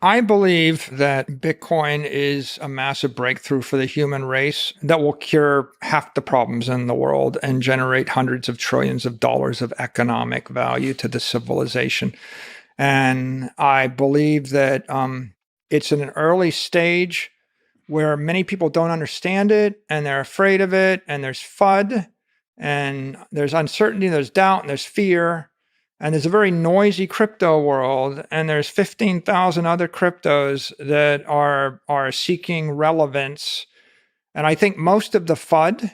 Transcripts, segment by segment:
I believe that Bitcoin is a massive breakthrough for the human race that will cure half the problems in the world and generate hundreds of trillions of dollars of economic value to the civilization. And I believe that it's in an early stage where many people don't understand it and they're afraid of it, and there's FUD and there's uncertainty, there's doubt, and there's fear. And there's a very noisy crypto world, and there's 15,000 other cryptos that are seeking relevance. And I think most of the FUD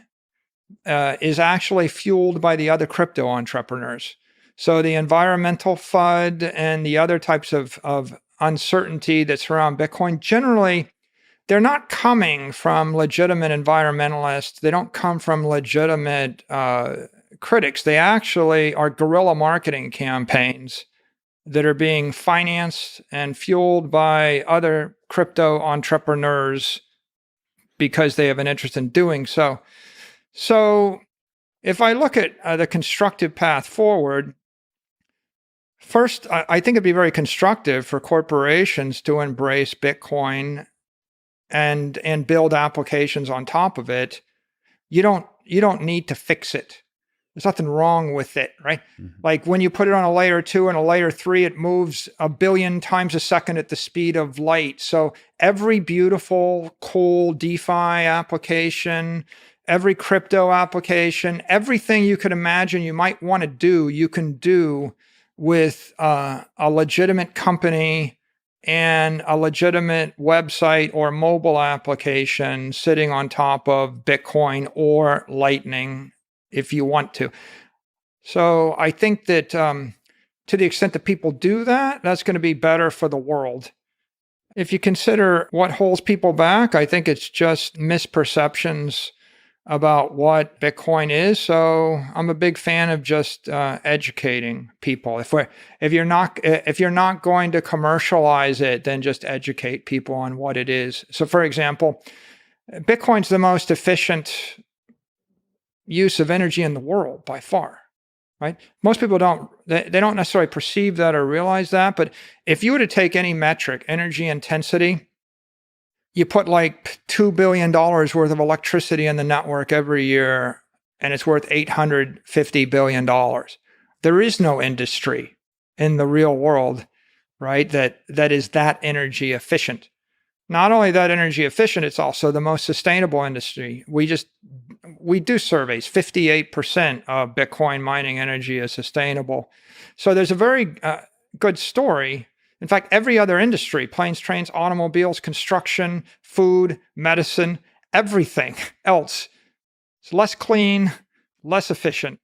is actually fueled by the other crypto entrepreneurs. So the environmental FUD and the other types of uncertainty that surround Bitcoin, generally, they're not coming from legitimate environmentalists. They don't come from legitimate critics. They actually are guerrilla marketing campaigns that are being financed and fueled by other crypto entrepreneurs because they have an interest in doing so. So if I look at the constructive path forward, first, I think it'd be very constructive for corporations to embrace Bitcoin and build applications on top of it. You don't need to fix it. There's nothing wrong with it, right? Mm-hmm. Like when you put it on a layer 2 and a layer 3, it moves 1 billion times a second at the speed of light. So every beautiful, cool DeFi application, every crypto application, everything you could imagine you might want to do, you can do with a legitimate company and a legitimate website or mobile application sitting on top of Bitcoin or Lightning if you want to. So I think that to the extent that people do that, that's going to be better for the world. If you consider what holds people back, I think it's just misperceptions about what Bitcoin is. So I'm a big fan of just educating people. If you're not going to commercialize it, then just educate people on what it is. So for example, Bitcoin's the most efficient use of energy in the world by far, right? Most people don't necessarily perceive that or realize that. But if you were to take any metric, energy intensity, you put like $2 billion worth of electricity in the network every year, and it's worth $850 billion. There is no industry in the real world, right, that is that energy efficient. Not only that energy efficient, it's also the most sustainable industry. We do surveys. 58% of Bitcoin mining energy is sustainable. So there's a very good story. In fact, every other industry, planes, trains, automobiles, construction, food, medicine, everything else is less clean, less efficient.